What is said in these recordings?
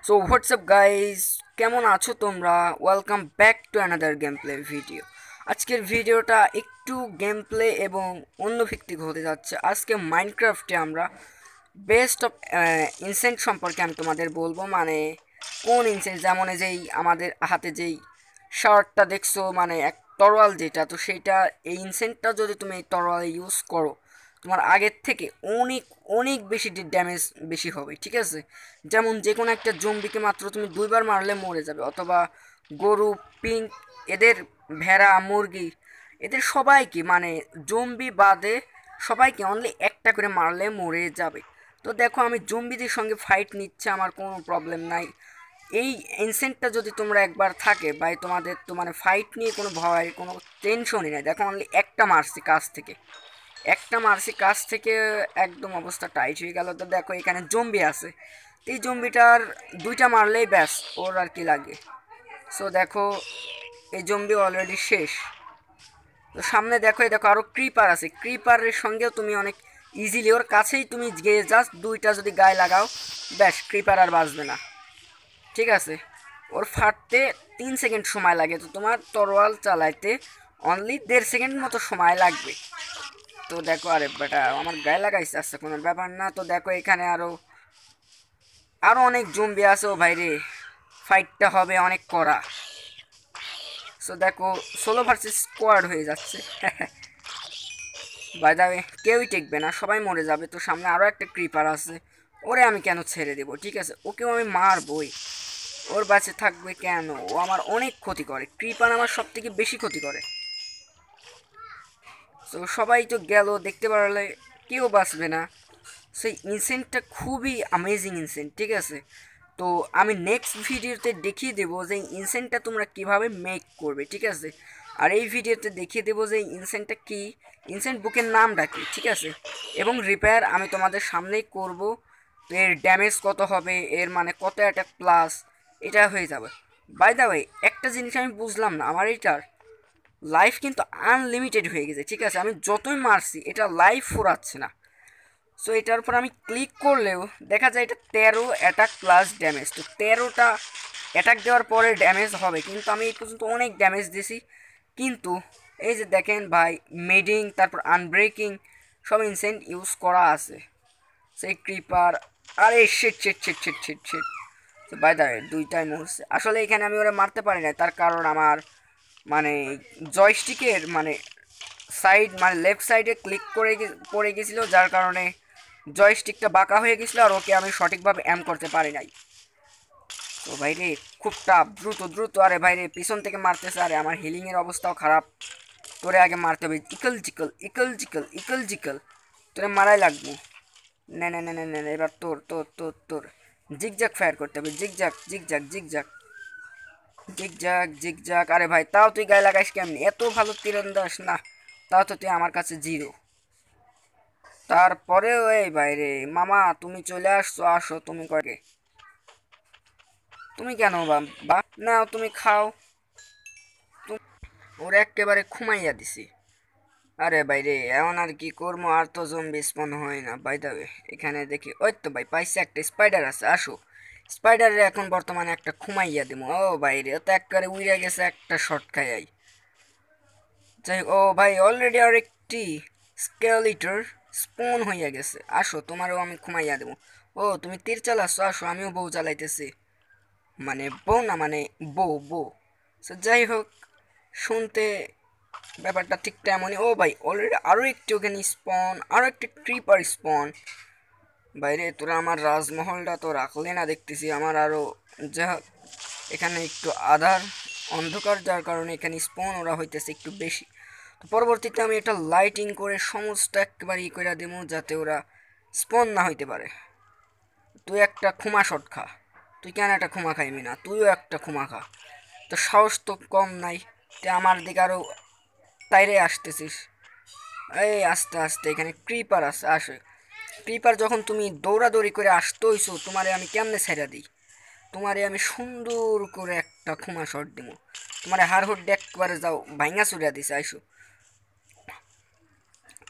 So WhatsApp guys, কেমন আছো তোমরা? Welcome back to another game play video. আজকের ভিডিওটা একটু গেম প্লে এবং অন্য ভিত্তিক হতে যাচ্ছে। আজকে মাইনক্রাফটে আমরা বেস্ট অফ ইনসেন্ট সম্পর্কে আমি তোমাদের বলবো, মানে কোন ইনসেন্ট, যেমন এই যেই আমাদের হাতে যেই শার্টটা দেখছো, মানে এক তরোয়াল যেটা, তো সেইটা এই ইনসেন্টটা যদি তুমি এই তরোয়ালে ইউজ করো তোমার আগের থেকে অনেক অনেক বেশি ড্যামেজ বেশি হবে, ঠিক আছে? যেমন যে কোনো একটা জম্বিকে মাত্র তুমি দুইবার মারলে মরে যাবে, অথবা গরু, পিঙ্ক, এদের ভেড়া, মুরগি, এদের সবাইকে, মানে জম্বি বাদে সবাইকে অনলি একটা করে মারলে মরে যাবে। তো দেখো, আমি জম্বিদের সঙ্গে ফাইট নিচ্ছে, আমার কোনো প্রবলেম নাই। এই ইনসেন্টটা যদি তোমরা একবার থাকে ভাই, তোমাদের তো মানে ফাইট নিয়ে কোনো ভয়, কোনো টেনশনই নাই। দেখো অনলি একটা মারছি কাছ থেকে, একটা মারছি কাছ থেকে, একদম অবস্থা টাইট হয়ে গেল। তো দেখো এখানে জম্বি আছে, এই জম্বিটার দুইটা মারলেই ব্যাস, ওর আর কি লাগে। সো দেখো এই জম্বি অলরেডি শেষ। তো সামনে দেখো, এই দেখো আরও ক্রিপার আছে, ক্রিপারের সঙ্গেও তুমি অনেক ইজিলি ওর কাছেই তুমি গিয়ে জাস্ট দুইটা যদি গায়ে লাগাও, ব্যাস ক্রিপার আর বাঁচবে না, ঠিক আছে? ওর ফাটতে 3 সেকেন্ড সময় লাগে, তো তোমার তরোয়াল চালাইতে অনলি 1.5 সেকেন্ড মতো সময় লাগবে। তো দেখো, আরে বেটা আমার গায়ে লাগাইছে, আসছে কোনো ব্যাপার না। তো দেখো এখানে আরো আরো অনেক জম্বি আছে, ও ভাই রে, ফাইটটা হবে অনেক কড়া। সো দেখো সোলো ভার্সেস স্কোয়াড হয়ে যাচ্ছে। বাই দা ওয়ে, কেউই টেকবে না, সবাই মরে যাবে। তো সামনে আরও একটা ক্রিপার আছে, ওরে আমি কেন ছেড়ে দেবো, ঠিক আছে? ওকেও আমি মারবই, ওর বাঁচে থাকবে কেন? ও আমার অনেক ক্ষতি করে, ক্রিপার আমার সব থেকে বেশি ক্ষতি করে। তো সবাই তো গেল, দেখতে পারলে কেউ বাঁচবে না। সেই ইনসেন্টটা খুবই অ্যামেজিং ইনসেন্ট, ঠিক আছে? তো আমি নেক্সট ভিডিওতে দেখিয়ে দেবো যে ইনসেন্টটা তোমরা কিভাবে মেক করবে, ঠিক আছে? আর এই ভিডিওতে দেখিয়ে দেবো যে ইনসেন্টটা কি, ইনসেন্ট বুকের নামটা কি, ঠিক আছে? এবং রিপেয়ার আমি তোমাদের সামনেই করব। তো এর ড্যামেজ কত হবে, এর মানে কত অ্যাটাক প্লাস, এটা হয়ে যাবে। বাই দ্য ওয়ে, একটা জিনিস আমি বুঝলাম না, আমার এটার লাইফ কিন্তু আনলিমিটেড হয়ে গেছে, ঠিক আছে? আমি যতই মারছি এটা লাইফ ফুরাচ্ছে না। সো এটার উপর আমি ক্লিক করলেও দেখা যায় এটা 13 অ্যাটাক প্লাস ড্যামেজ। তো 13টা অ্যাটাক দেওয়ার পরে ড্যামেজ হবে, কিন্তু আমি এই পর্যন্ত অনেক ড্যামেজ দিয়েছি। কিন্তু এই যে দেখেন ভাই, মেডিং, তারপর আনব্রেকিং, সব ইনসেন্ট ইউজ করা আছে। সেই ক্রিপার, আরে shit shit shit shit shit shit. তো বাই দ্য দুইটাই মরছে। আসলে এখানে আমি ওরা মারতে পারি না, তার কারণ আমার মানে জয়স্টিকের মানে সাইড, মানে লেফট সাইডে ক্লিক করে পড়ে গেছিলো, যার কারণে জয়স্টিকটা বাঁকা হয়ে গেছিলো, আর ওকে আমি সঠিকভাবে এম করতে পারি নাই। তো ভাই রে, খুব টাফ, দ্রুত দ্রুত। আরে ভাই রে, পিছন থেকে মারতেছে, আরে আমার হিলিংয়ের অবস্থাও খারাপ। তোরে আগে মারতে হবে, ইকল জিকল ইকল জিকল ইকল জিকল, তোরে মারাই লাগবো। না না না না না, এবার তোর তোর তোর তোর জিগজ্যাগ ফায়ার করতে হবে, zigzag zigzag zigzag zigzag zigzag. আরে ভাই, তাও তুই গায়ে লাগাইস কেমনি? এত ভালো তীরন্দাজ না, তাও তো তুই আমার কাছে জিরো। তারপরেও এই বাইরে মামা, তুমি চলে আসছো, আসো তুমি কয়কে, তুমি কেন বা নাও, তুমি খাও। ওরা একেবারে ঘুমাইয়া দিছি। আরে বাইরে এমন আর কি করবো, আর তো জম্বি স্পন হয় না। বাই দা ওয়ে, এখানে দেখি, ওই তো ভাই পাইছে, একটা স্পাইডার আছে, আসো। স্পাইডারের এখন বর্তমানে একটা ঘুমাইয়া দিব। ও বাইরে, ও তো একেবারে উইরা গেছে, একটা শর্ট খাই। যাই হোক, ও ভাই অলরেডি আর একটি স্কেলিটর স্পন হইয়া গেছে, আসো তোমারও আমি ঘুমাইয়া দেবো। ও তুমি তীর চালাচ্ছ, আসো আমিও বউ চালাইতেছি, মানে বউ না, মানে বউ বউ। সো যাই হোক, শুনতে ব্যাপারটা ঠিক তেমনই। ও ভাই অলরেডি আরও একটি ওখানে স্পন, আরও একটি ক্রিপার স্পন। বাইরে তোরা আমার রাজমহলটা তো রাখলে না দেখতেছি, আমার আরও যা হোক, এখানে একটু আধার অন্ধকার, যার কারণে এখানে স্পন ওরা হইতেছে একটু বেশি। তো পরবর্তীতে আমি এটা লাইটিং করে সমস্ত একেবারে ই করে দেবো, যাতে ওরা স্পন না হইতে পারে। তুই একটা খুমা শট খা, তুই কেন একটা খুমা খাইবি না? তুইও একটা খুমা খা, তো সাহস তো কম নাই, তুই আমার দিকে আরও তাইরে আসতেছিস। এই আস্তে আস্তে, এখানে ক্রিপার আছে, আসে। ক্রিপার যখন তুমি দৌড়াদৌড়ি করে আসতে হইছো, তোমারে আমি কেমনে ছেড়ে দিই? তোমারে আমি সুন্দর করে একটা খুমা শট দিব, তোমারে হার হুড একবারে যাও ভাইঙা চুরিয়া দিছে, আইসো।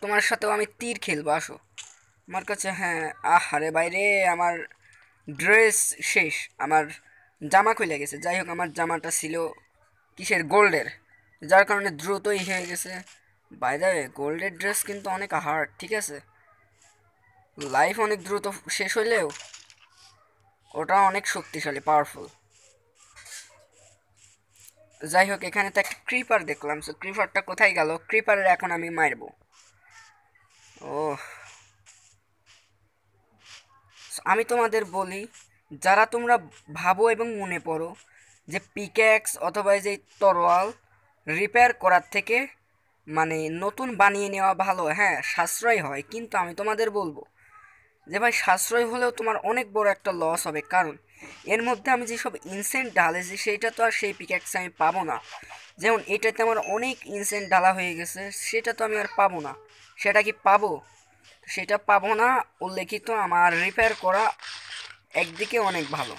তোমার সাথেও আমি তীর খেলবো, আসো আমার কাছে। হ্যাঁ, আহারে বাইরে আমার ড্রেস শেষ, আমার জামা খুলে গেছে। যাই হোক, আমার জামাটা ছিল কিসের, গোল্ডের, যার কারণে দ্রুতই হয়ে গেছে। বাই দ্য ওয়ে, গোল্ডের ড্রেস কিন্তু অনেক হার্ড, ঠিক আছে? লাইফ অনেক দ্রুত শেষ হইলেও ওটা অনেক শক্তিশালী, পাওয়ারফুল। যাই হোক, এখানে তো একটা ক্রিপার দেখলাম, সো ক্রিপারটা কোথায় গেল? ক্রিপারের এখন আমি মারবো। ও, আমি তোমাদের বলি, যারা তোমরা ভাবো এবং মনে পড়ো যে পিক্যাক্স অথবা যে তরোয়াল রিপেয়ার করার থেকে মানে নতুন বানিয়ে নেওয়া ভালো, হ্যাঁ সাশ্রয় হয়, কিন্তু আমি তোমাদের বলবো যে ভাই সাশ্রয় হলেও তোমার অনেক বড় একটা লস হবে। কারণ এর মধ্যে আমি যেসব ইনসেন্ট ঢালেছি সেইটা তো আর সেই পিক্যাক্স আমি পাবো না। যেমন এটাতে আমার অনেক ইনসেন্ট ঢালা হয়ে গেছে, সেটা তো আমি আর পাবো না। সেটা কি পাবো? সেটা পাবো না। উল্লেখিত আমার রিপেয়ার করা একদিকে অনেক ভালো,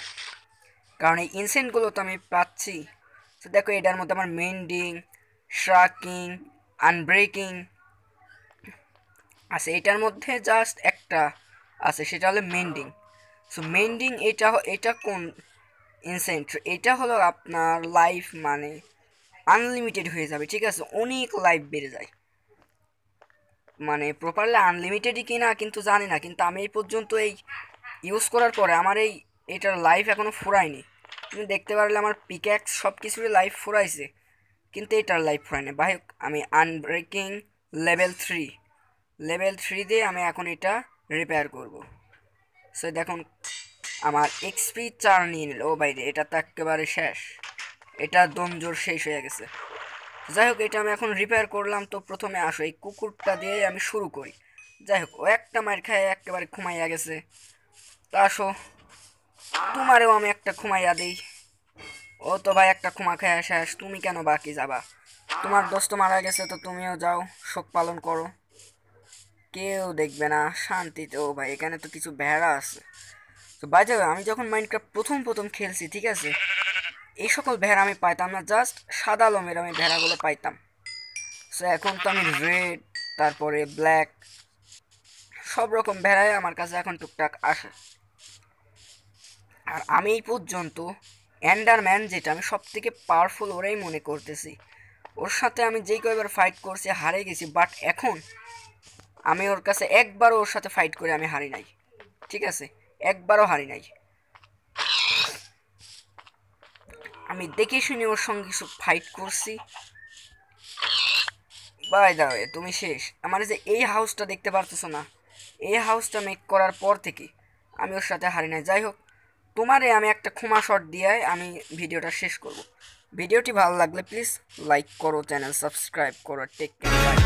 কারণ এই ইনসেন্টগুলো তো আমি পাচ্ছি। তো দেখো, এটার মধ্যে আমার মেন্ডিং, শ্রাকিং, আনব্রেকিং আছে। এটার মধ্যে জাস্ট একটা আছে, সেটা হলো মেন্ডিং। সো মেন্ডিং এটা কোন ইনসেন্ট? এটা হলো আপনার লাইফ মানে আনলিমিটেড হয়ে যাবে, ঠিক আছে? অনেক লাইফ বেড়ে যায়, মানে প্রপারলি আনলিমিটেডই কিনা কিন্তু জানি না, কিন্তু আমি এই পর্যন্ত এই ইউজ করার পরে আমার এটার লাইফ এখনও ফুরায়নি। তুমি দেখতে পারলে আমার পিক্যাক্স সব কিছুরই লাইফ ফুরাইছে, কিন্তু এটার লাইফ ফুরায়নি। ভাই, আমি আনব্রেকিং লেভেল থ্রি দিয়ে আমি এখন এটা রিপেয়ার করব। সো দেখুন, আমার এক্সপি 4 নিয়ে নিল। ও বাইরে, এটা তো একেবারে শেষ, এটা দমজোর শেষ হয়ে গেছে। যাই হোক, এটা আমি এখন রিপেয়ার করলাম। তো প্রথমে আসো, এই কুকুরটা দিয়ে আমি শুরু করি। যাই হোক, ও একটা মার খায় একেবারে ঘুমাইয়া গেছে। তা আসো, তোমারেও আমি একটা ঘুমাইয়া দিই। ও তো ভাই একটা ঘুমা খেয়ে শেষ, তুমি কেন বাকি যাবা? তোমার দোস্ত মারা গেছে, তো তুমিও যাও, শোক পালন করো, কেউ দেখবে না, শান্তিতে। ও ভাই, এখানে তো কিছু ভেড়া আছে। তো বাই দ্য ওয়ে, আমি যখন মাইনক্রাফট প্রথম প্রথম খেলছি, ঠিক আছে, এই সকল ভেড়া আমি পাইতাম না, জাস্ট সাদা লোমের আমি ভেড়াগুলো পাইতাম। সো এখন তো আমি রেড, তারপরে ব্ল্যাক, সব রকম ভেড়াই আমার কাছে এখন টুকটাক আসে। আর আমি এই পর্যন্ত এন্ডারম্যান, যেটা আমি সব থেকে পাওয়ারফুল ওরাই মনে করতেছি, ওর সাথে আমি যেই কয়বার ফাইট করছি হারে গেছি, বাট এখন আমি ওর কাছে একবারও ওর সাথে ফাইট করে আমি হারি নাই, ঠিক আছে? একবারও হারি নাই। আমি দেখে শুনে ওর সঙ্গে কিছু ফাইট করছি। বাই দা ওয়ে, তুমি শেষ। আমার যে এই হাউসটা দেখতে পারতেছো না, এই হাউসটা মেক করার পর থেকে আমি ওর সাথে হারি নাই। যাই হোক, তোমারে আমি একটা ক্ষমা শট দিয়ে আমি ভিডিওটা শেষ করব। ভিডিওটি ভালো লাগলে প্লিজ লাইক করো, চ্যানেল সাবস্ক্রাইব করো। Take care, by.